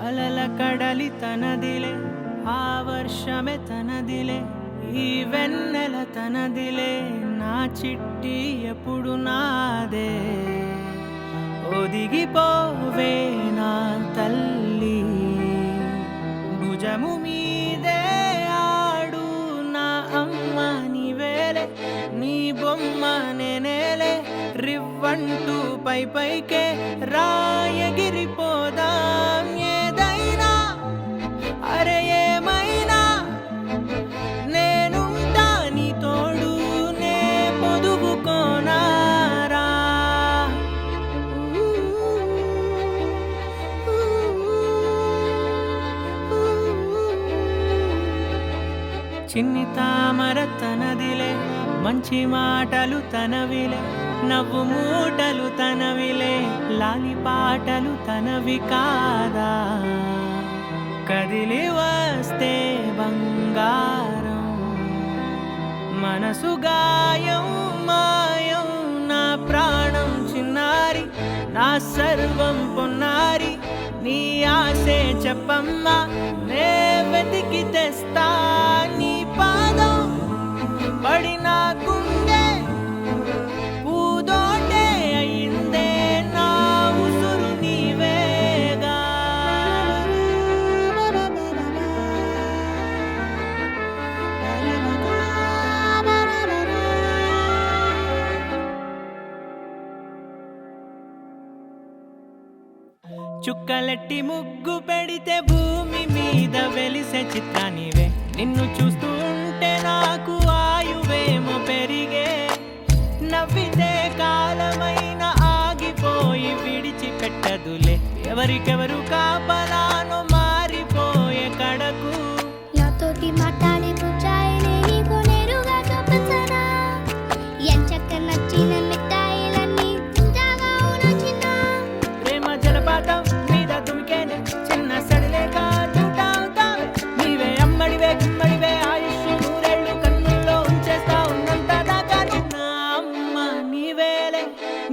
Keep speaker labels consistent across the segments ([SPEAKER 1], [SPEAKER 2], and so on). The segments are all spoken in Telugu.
[SPEAKER 1] అలల కడలి తనదిలే ఆ వర్షమే తనదిలే ఈ వెన్నెల తనదిలే నా చిట్టి ఎప్పుడు నాదే ఒదిగిపోవే నా తల్లి భుజము మీదే ఆడు నా అమ్మ నీవేలే నీ బొమ్మ నేనేలే రివ్వంటూ పై పైకే రాయగిరిపోదాం ఏదైనా అరే ఏమైనా నేనుంటా నీ తోడు నే పొదుగుకోనారా చిన్ని తామర తనదిలే మంచి మాటలు తనవిలే నవ్వు మూటలు తనవిలే లాలి పాటలు తనవి కాదా కదిలి వస్తే బంగారం మనసు గాయం మాయం నా ప్రాణం చిన్నారి నా సర్వం పొన్నారి నీ ఆశే చెప్పమ్మా నే వెతికి తెస్తా నీ పాదం పడిన గుండె పూదోటే అయిందే నా ఉసురు నీవేగా చుక్కలెట్టి ముగ్గు పెడితే భూమి మీద వెలిసే చిత్రానివే నిన్ను చూస్తూ ఉంటే నాకు ఆయువేమో పెరిగే నవ్వితే కాలమైన ఆగిపోయి విడిచిపెట్టదులే ఎవరికెవరు కాపలానో మారిపోయే కడకు
[SPEAKER 2] నాతోటి మాట్లాడే ముచ్చాయిని నీకు నేరుగా చూపించనా ఎంచక్క నచ్చిన మిఠాయిలన్నీ తింటాగా నచ్చిన
[SPEAKER 1] ప్రేమ జలపాతం మీద తుమికేనే చిన్న సడిలేక చూటావుతావే నీవే అమ్మడివే గుమ్మడివే ఆయుష్ నూరేళ్ళు కన్నుల్లో ఉంచేస్తా ఉన్నంత దాకా నా అమ్మ నీవేలే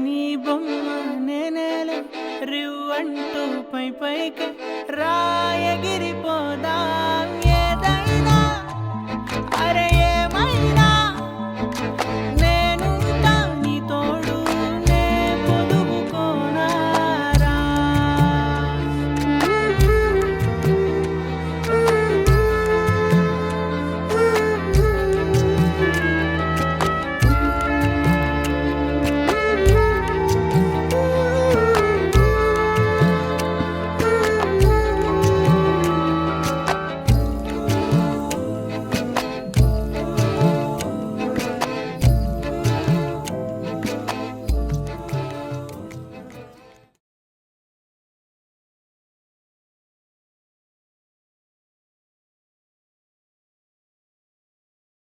[SPEAKER 1] నీ బొమ్మ నేనేలే రివ్వంటూ పై పైకి రాయగిరిపోదాం ఏదైనా అరే